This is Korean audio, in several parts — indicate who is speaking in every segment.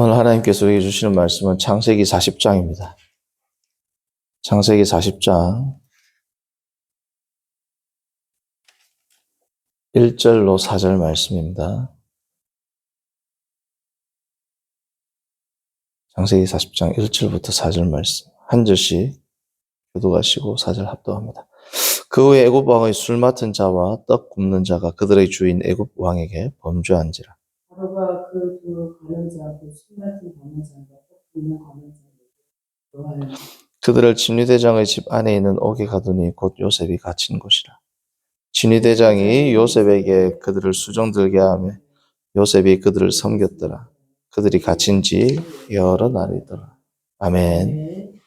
Speaker 1: 오늘 하나님께서 우리에게 주시는 말씀은 창세기 40장입니다. 창세기 40장 1절로 4절 말씀입니다. 창세기 40장 1절부터 4절 말씀 한 절씩 교도하시고 4절 합독합니다. 그 후에 애굽 왕의 술 맡은 자와 떡 굽는 자가 그들의 주인 애굽 왕에게 범죄한지라.
Speaker 2: 바로가 그 두 가는 자, 그 술 맡은 가는 자가 떡 굽는 가는 자에게
Speaker 1: 그들을 진위대장의 집 안에 있는 옥에 가두니 곧 요셉이 갇힌 곳이라. 진위대장이 요셉에게 그들을 수정들게 하며 요셉이 그들을 섬겼더라. 그들이 갇힌 지 여러 날이더라. 아멘.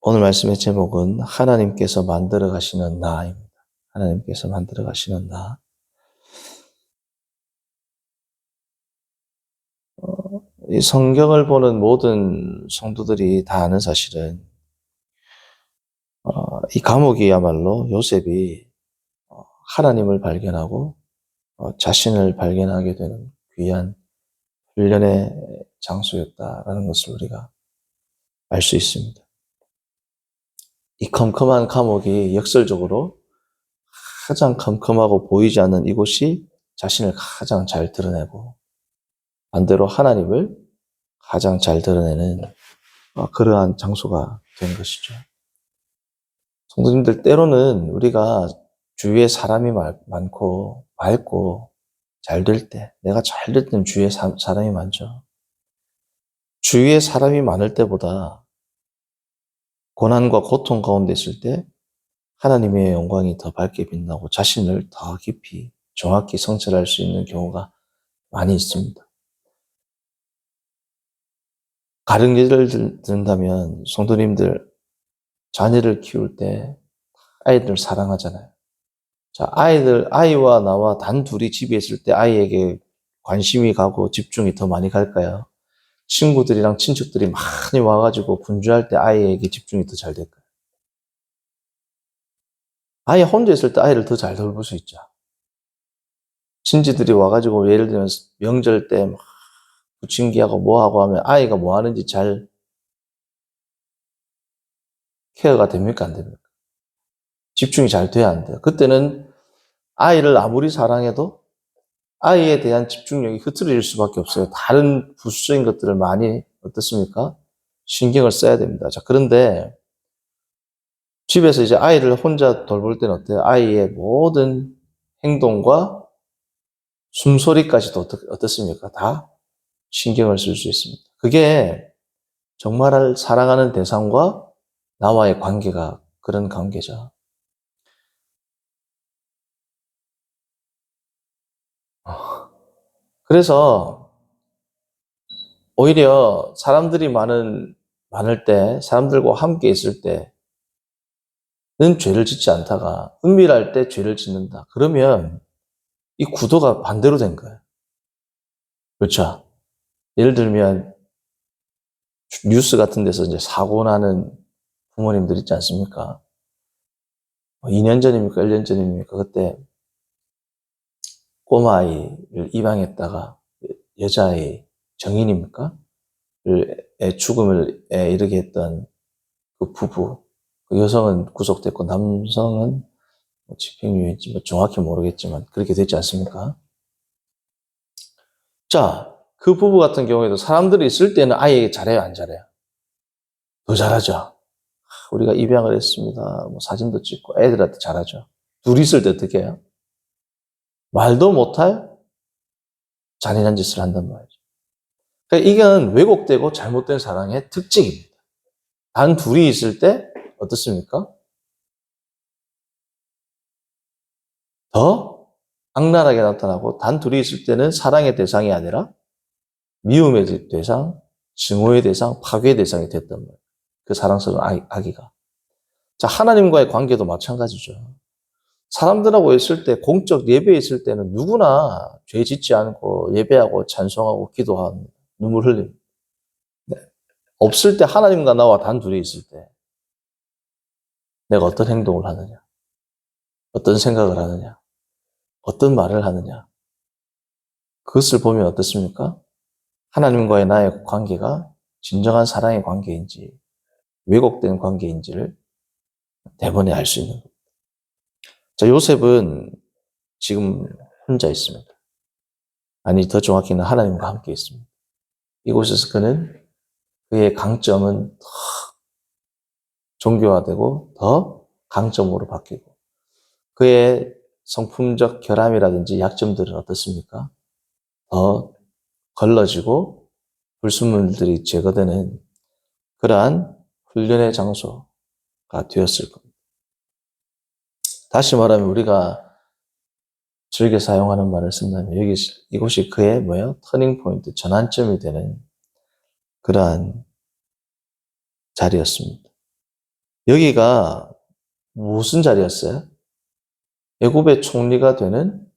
Speaker 1: 오늘 말씀의 제목은 하나님께서 만들어 가시는 나입니다. 하나님께서 만들어 가시는 나. 이 성경을 보는 모든 성도들이 다 아는 사실은 이 감옥이야말로 요셉이 하나님을 발견하고 자신을 발견하게 되는 귀한 훈련의 장소였다라는 것을 우리가 알 수 있습니다. 이 컴컴한 감옥이 역설적으로 가장 컴컴하고 보이지 않는 이곳이 자신을 가장 잘 드러내고 반대로 하나님을 가장 잘 드러내는 그러한 장소가 된 것이죠. 성도님들, 때로는 우리가 주위에 사람이 많고 밝고 잘 될 때, 내가 잘 될 때는 주위에 사람이 많죠. 주위에 사람이 많을 때보다 고난과 고통 가운데 있을 때 하나님의 영광이 더 밝게 빛나고 자신을 더 깊이 정확히 성찰할 수 있는 경우가 많이 있습니다. 다른 예를 든다면 성도님들 자녀를 키울 때 아이들 사랑하잖아요. 자, 아이와 나와 단 둘이 집에 있을 때 아이에게 관심이 가고 집중이 더 많이 갈까요? 친구들이랑 친척들이 많이 와가지고 분주할 때 아이에게 집중이 더 잘 될까요? 아이 혼자 있을 때 아이를 더 잘 돌볼 수 있죠. 친지들이 와가지고 예를 들면 명절 때 막 부침기하고 뭐하고 하면 아이가 뭐 하는지 잘 케어가 됩니까? 안 됩니까? 집중이 잘 돼야 안 돼요. 그때는 아이를 아무리 사랑해도 아이에 대한 집중력이 흐트러질 수밖에 없어요. 다른 부수적인 것들을 많이 어떻습니까? 신경을 써야 됩니다. 자, 그런데 집에서 이제 아이를 혼자 돌볼 때는 어때요? 아이의 모든 행동과 숨소리까지도 어떻습니까? 다 신경을 쓸 수 있습니다. 그게 정말 사랑하는 대상과 나와의 관계가 그런 관계죠. 그래서 오히려 사람들이 많을 때, 사람들과 함께 있을 때는 죄를 짓지 않다가 은밀할 때 죄를 짓는다. 그러면 이 구도가 반대로 된 거예요. 그렇죠? 예를 들면 뉴스 같은 데서 이제 사고 나는 부모님들 있지 않습니까? 2년 전입니까? 1년 전입니까? 그때 꼬마아이를 입양했다가 여자아이 정인입니까? 의 죽음을 이르게 했던 그 부부, 그 여성은 구속됐고 남성은 집행유예인지 정확히 모르겠지만 그렇게 됐지 않습니까? 자, 그 부부 같은 경우에도 사람들이 있을 때는 아이에게 잘해요, 안 잘해요? 더 잘하죠. 우리가 입양을 했습니다. 뭐 사진도 찍고 애들한테 잘하죠. 둘이 있을 때 어떻게 해요? 말도 못할 잔인한 짓을 한단 말이죠. 그러니까 이건 왜곡되고 잘못된 사랑의 특징입니다. 단 둘이 있을 때 어떻습니까? 더 악랄하게 나타나고 단 둘이 있을 때는 사랑의 대상이 아니라 미움의 대상, 증오의 대상, 파괴의 대상이 됐단 말이에요. 그 사랑스러운 아기가. 자, 하나님과의 관계도 마찬가지죠. 사람들하고 있을 때, 공적 예배에 있을 때는 누구나 죄 짓지 않고 예배하고 찬송하고 기도하고 눈물 흘립니다. 네. 없을 때 하나님과 나와 단둘이 있을 때 내가 어떤 행동을 하느냐, 어떤 생각을 하느냐, 어떤 말을 하느냐, 그것을 보면 어떻습니까? 하나님과의 나의 관계가 진정한 사랑의 관계인지 왜곡된 관계인지를 대번에 알 수 있는 겁니다. 자, 요셉은 지금 혼자 있습니다. 아니, 더 정확히는 하나님과 함께 있습니다. 이곳에서 그의 강점은 더 정교화되고 더 강점으로 바뀌고 그의 성품적 결함이라든지 약점들은 어떻습니까? 더 걸러지고 불순물들이 제거되는 그러한 훈련의 장소가 되었을 겁니다. 다시 말하면 우리가 즐겨 사용하는 말을 쓴다면 이곳이 그의 터닝 포인트, 전환점이 되는 그러한 자리였습니다. 여기가 무슨 자리였어요? 애굽의 총리가 되는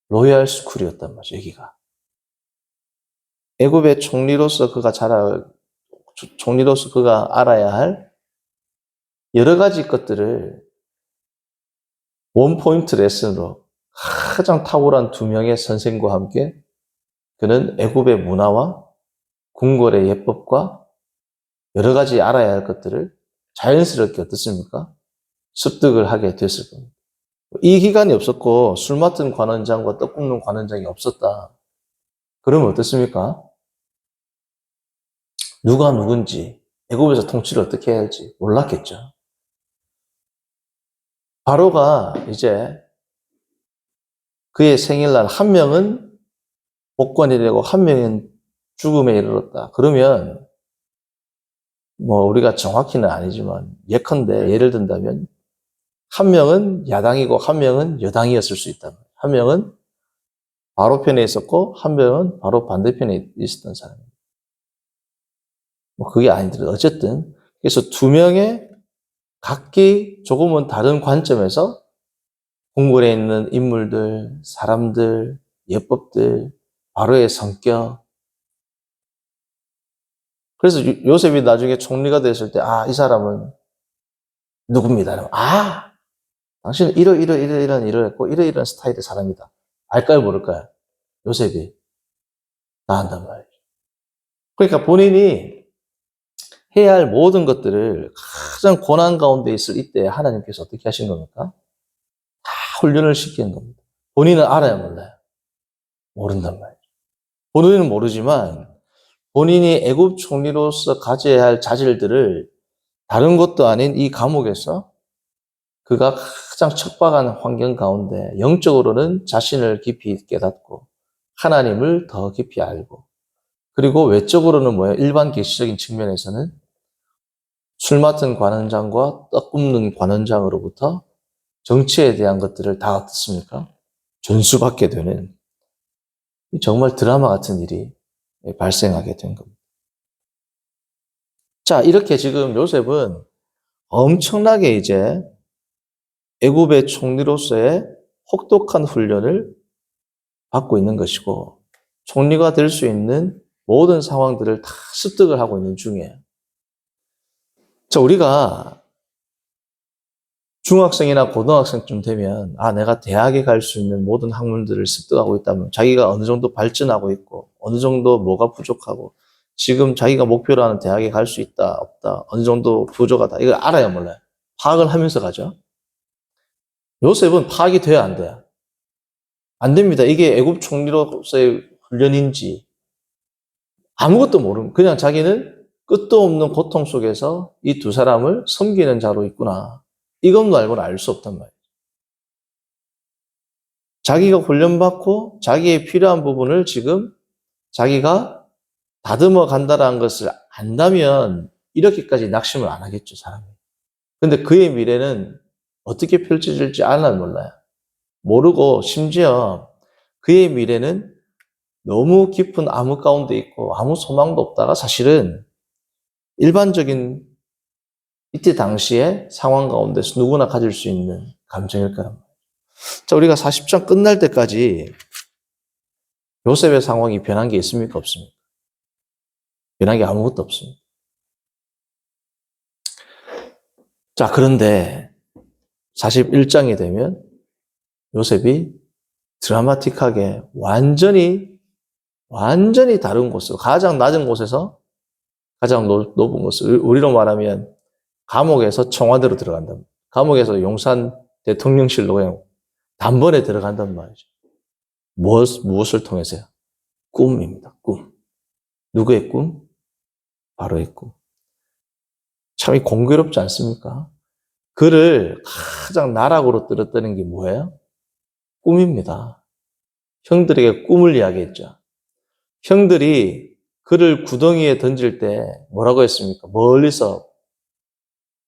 Speaker 1: 로얄 스쿨이었단 말이죠, 여기가. 애굽의 총리로서 그가 알아야 할 여러 가지 것들을 원포인트 레슨으로 가장 탁월한 두 명의 선생과 함께 그는 애굽의 문화와 궁궐의 예법과 여러 가지 알아야 할 것들을 자연스럽게 어떻습니까? 습득을 하게 됐을 겁니다. 이 기간이 없었고 술 맡은 관원장과 떡 굽는 관원장이 없었다. 그러면 어떻습니까? 누가 누군지, 애굽에서 통치를 어떻게 해야 할지 몰랐겠죠. 바로가 이제 그의 생일날 한 명은 복권이 되고 한 명은 죽음에 이르렀다. 그러면 우리가 정확히는 아니지만 예컨대 예를 든다면 한 명은 야당이고 한 명은 여당이었을 수 있다. 한 명은 바로 편에 있었고 한 명은 바로 반대편에 있었던 사람입니다. 그게 아니더라도 어쨌든 그래서 두 명의 각기 조금은 다른 관점에서 궁궐에 있는 인물들, 사람들, 예법들, 바로의 성격. 그래서 요셉이 나중에 총리가 됐을 때, 이 사람은 누굽니다. 당신은 이러했고, 이러이러한 스타일의 사람이다. 알까요, 모를까요? 요셉이. 다 한단 말이죠. 그러니까 본인이 해야 할 모든 것들을 가장 고난 가운데 있을 이때 하나님께서 어떻게 하신 겁니까? 다 훈련을 시키는 겁니다. 본인은 알아야 몰라요. 모른단 말이죠. 본인은 모르지만 본인이 애굽 총리로서 가져야 할 자질들을 다른 것도 아닌 이 감옥에서 그가 가장 척박한 환경 가운데 영적으로는 자신을 깊이 깨닫고 하나님을 더 깊이 알고 그리고 외적으로는 일반 계시적인 측면에서는 술 맡은 관원장과 떡 굽는 관원장으로부터 정치에 대한 것들을 다 어떻습니까? 전수받게 되는 정말 드라마 같은 일이 발생하게 된 겁니다. 자, 이렇게 지금 요셉은 엄청나게 이제 애굽의 총리로서의 혹독한 훈련을 받고 있는 것이고 총리가 될 수 있는 모든 상황들을 다 습득을 하고 있는 중이에요. 자, 우리가 중학생이나 고등학생쯤 되면 내가 대학에 갈 수 있는 모든 학문들을 습득하고 있다면 자기가 어느 정도 발전하고 있고 어느 정도 뭐가 부족하고 지금 자기가 목표로 하는 대학에 갈 수 있다 없다 어느 정도 부족하다 이걸 알아야 몰라요. 파악을 하면서 가죠. 요셉은 파악이 돼야 안 돼요. 안 됩니다. 이게 애굽 총리로서의 훈련인지 아무것도 모르는 그냥 자기는 끝도 없는 고통 속에서 이 두 사람을 섬기는 자로 있구나. 이것도 알고는 알 수 없단 말이에요. 자기가 훈련받고 자기의 필요한 부분을 지금 자기가 다듬어 간다는 것을 안다면 이렇게까지 낙심을 안 하겠죠, 사람이. 근데 그의 미래는 어떻게 펼쳐질지 알아는 몰라요. 모르고 심지어 그의 미래는 너무 깊은 암흑 가운데 있고 아무 소망도 없다가 사실은 일반적인 이때 당시의 상황 가운데서 누구나 가질 수 있는 감정일 거란 말이에요. 자, 우리가 40장 끝날 때까지 요셉의 상황이 변한 게 있습니까? 없습니까? 변한 게 아무것도 없습니다. 자, 그런데 41장이 되면 요셉이 드라마틱하게 완전히 완전히 다른 곳으로, 가장 낮은 곳에서 가장 높은 곳으로, 우리로 말하면 감옥에서 청와대로 들어간다. 감옥에서 용산 대통령실로 그냥 단번에 들어간단 말이죠. 무엇을 통해서요? 꿈입니다. 꿈. 누구의 꿈? 바로의 꿈. 참 공교롭지 않습니까? 그를 가장 나락으로 떨어뜨리는 게 뭐예요? 꿈입니다. 형들에게 꿈을 이야기했죠. 형들이 그를 구덩이에 던질 때 뭐라고 했습니까? 멀리서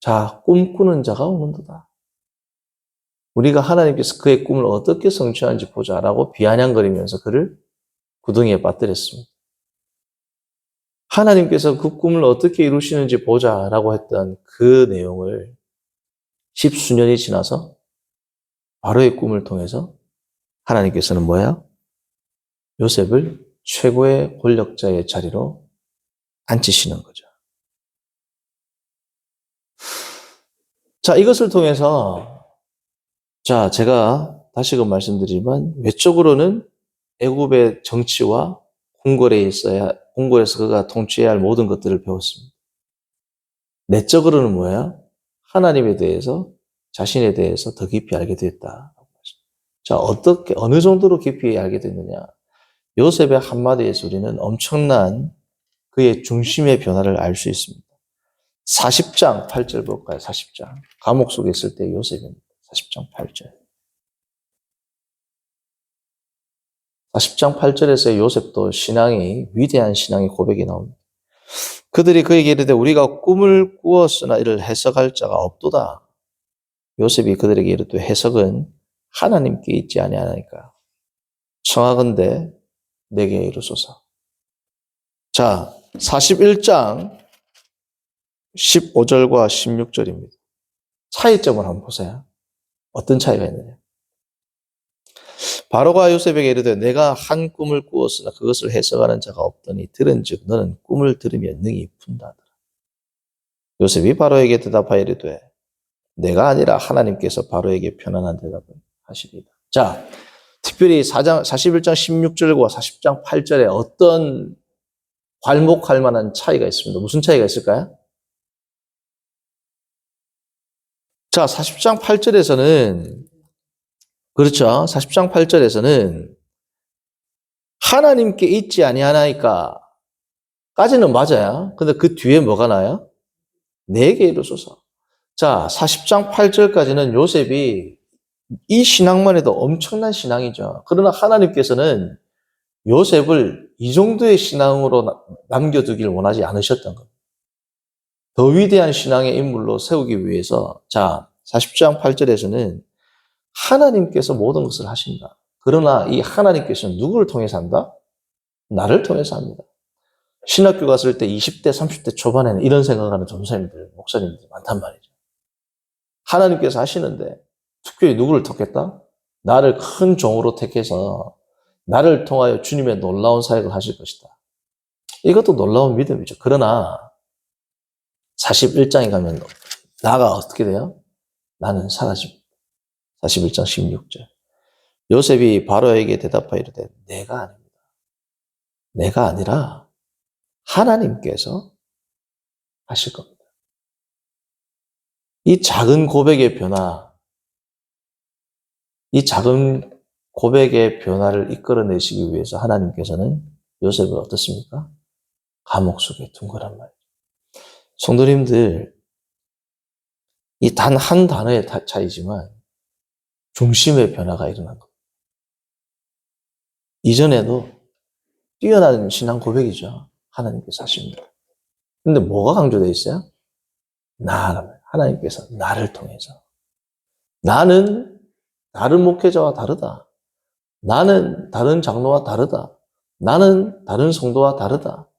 Speaker 1: 자, 꿈꾸는 자가 오는도다. 우리가 하나님께서 그의 꿈을 어떻게 성취하는지 보자라고 비아냥거리면서 그를 구덩이에 빠뜨렸습니다. 하나님께서 그 꿈을 어떻게 이루시는지 보자라고 했던 그 내용을 십수년이 지나서 바로의 꿈을 통해서 하나님께서는 뭐야? 요셉을 최고의 권력자의 자리로 앉히시는 거죠. 자, 이것을 통해서 자, 제가 다시금 말씀드리지만 외적으로는 애굽의 정치와 궁궐에서 그가 통치해야 할 모든 것들을 배웠습니다. 내적으로는 뭐예요? 하나님에 대해서, 자신에 대해서 더 깊이 알게 됐다. 자, 어느 정도로 깊이 알게 됐느냐? 요셉의 한마디에서 우리는 엄청난 그의 중심의 변화를 알 수 있습니다. 40장 8절 볼까요? 40장. 감옥 속에 있을 때 요셉입니다. 40장 8절. 40장 8절에서 요셉도 위대한 신앙의 고백이 나옵니다. 그들이 그에게 이르되 우리가 꿈을 꾸었으나 이를 해석할 자가 없도다. 요셉이 그들에게 이르되 해석은 하나님께 있지 아니하나이까. 청하건대 내게 이르소서. 자, 41장 15절과 16절입니다. 차이점을 한번 보세요. 어떤 차이가 있느냐. 바로가 요셉에게 이르되 내가 한 꿈을 꾸었으나 그것을 해석하는 자가 없더니 들은즉 너는 꿈을 들으면 능히 푼다더라. 요셉이 바로에게 대답하여 이르되 내가 아니라 하나님께서 바로에게 편안한 대답을 하시리이다. 자, 특별히 41장 16절과 40장 8절에 어떤 괄목할 만한 차이가 있습니다. 무슨 차이가 있을까요? 자, 40장 8절에서는 그렇죠. 40장 8절에서는 하나님께 있지 아니하나이까 까지는 맞아요. 근데 그 뒤에 뭐가 나요? 내게 이르소서. 자, 40장 8절까지는 요셉이 이 신앙만 해도 엄청난 신앙이죠. 그러나 하나님께서는 요셉을 이 정도의 신앙으로 남겨두길 원하지 않으셨던 겁니다. 더 위대한 신앙의 인물로 세우기 위해서 자, 40장 8절에서는 하나님께서 모든 것을 하신다. 그러나 이 하나님께서는 누구를 통해서 한다? 나를 통해서 합니다. 신학교 갔을 때 20대, 30대 초반에는 이런 생각하는 전사님들, 목사님들이 많단 말이죠. 하나님께서 하시는데 특별히 누구를 택했다? 나를 큰 종으로 택해서 나를 통하여 주님의 놀라운 사역을 하실 것이다. 이것도 놀라운 믿음이죠. 그러나 41장에 가면 나가 어떻게 돼요? 나는 사라집니다. 41장 16절. 요셉이 바로에게 대답하여 이르되 내가 아닙니다. 내가 아니라 하나님께서 하실 겁니다. 이 작은 고백의 변화, 이 작은 고백의 변화를 이끌어내시기 위해서 하나님께서는 요셉을 어떻습니까? 감옥 속에 둔 거란 말이에요. 성도님들, 이 단 한 단어의 차이지만 중심의 변화가 일어난 겁니다. 이전에도 뛰어난 신앙 고백이죠. 하나님께서 하십니다. 근데 뭐가 강조되어 있어요? 하나님께서 나를 통해서. 나는 다른 목회자와 다르다. 나는 다른 장로와 다르다. 나는 다른 성도와 다르다.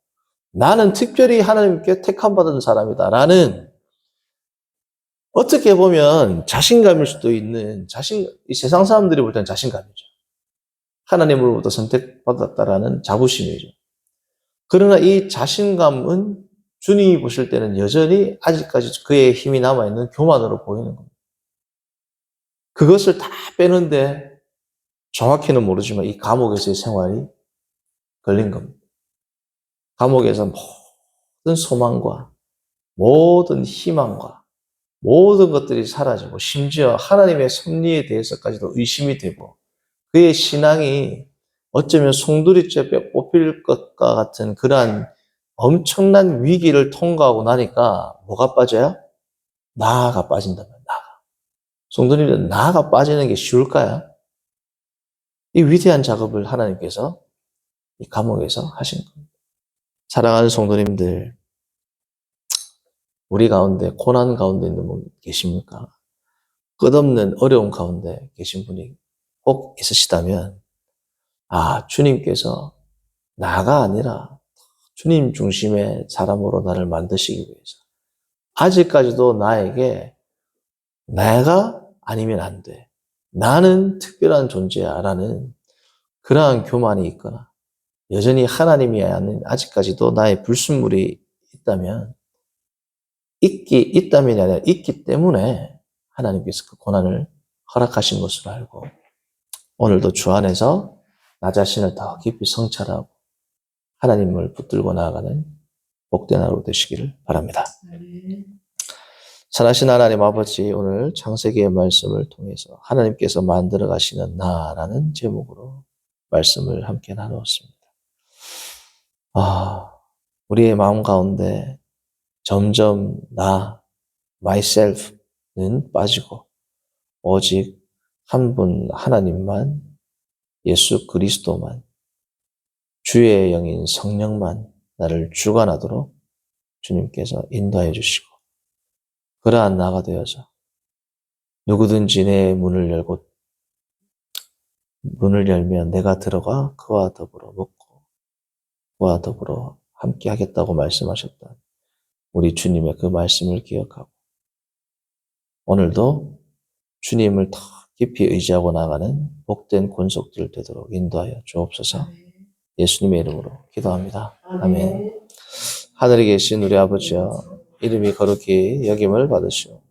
Speaker 1: 나는 특별히 하나님께 택함받은 사람이다. 라는 어떻게 보면 자신감일 수도 있는 이 세상 사람들이 볼 때는 자신감이죠. 하나님으로부터 선택받았다라는 자부심이죠. 그러나 이 자신감은 주님이 보실 때는 여전히 아직까지 그의 힘이 남아있는 교만으로 보이는 겁니다. 그것을 다 빼는데 정확히는 모르지만 이 감옥에서의 생활이 걸린 겁니다. 감옥에서 모든 소망과 모든 희망과 모든 것들이 사라지고 심지어 하나님의 섭리에 대해서까지도 의심이 되고 그의 신앙이 어쩌면 송두리째 뽑힐 것과 같은 그러한 엄청난 위기를 통과하고 나니까 뭐가 빠져요? 나아가 빠진단 말이에요. 나아가. 송두리는 나아가 빠지는 게 쉬울까요? 이 위대한 작업을 하나님께서 이 감옥에서 하신 겁니다. 사랑하는 성도님들, 우리 가운데 고난 가운데 있는 분 계십니까? 끝없는 어려움 가운데 계신 분이 혹 있으시다면 주님께서 나가 아니라 주님 중심의 사람으로 나를 만드시기 위해서 아직까지도 나에게 내가 아니면 안 돼. 나는 특별한 존재야 라는 그러한 교만이 있거나 여전히 하나님이 아닌 아직까지도 나의 불순물이 있다면 있다면이 아니라 있기 때문에 하나님께서 그 고난을 허락하신 것으로 알고 오늘도 주 안에서 나 자신을 더 깊이 성찰하고 하나님을 붙들고 나아가는 복된 하루 되시기를 바랍니다. 선하신 하나님 아버지, 오늘 창세기의 말씀을 통해서 하나님께서 만들어 가시는 나라는 제목으로 말씀을 함께 나누었습니다. 우리의 마음 가운데 점점 myself는 빠지고 오직 한 분 하나님만, 예수 그리스도만, 주의 영인 성령만 나를 주관하도록 주님께서 인도해 주시고 그러한 나가 되어서 누구든지 내 문을 열면 내가 들어가 그와 더불어 먹고 그와 더불어 함께 하겠다고 말씀하셨던 우리 주님의 그 말씀을 기억하고 오늘도 주님을 더 깊이 의지하고 나가는 복된 권속들 되도록 인도하여 주옵소서. 예수님의 이름으로 기도합니다. 아멘. 하늘에 계신 우리 아버지여, 이름이 거룩히 여김을 받으시오.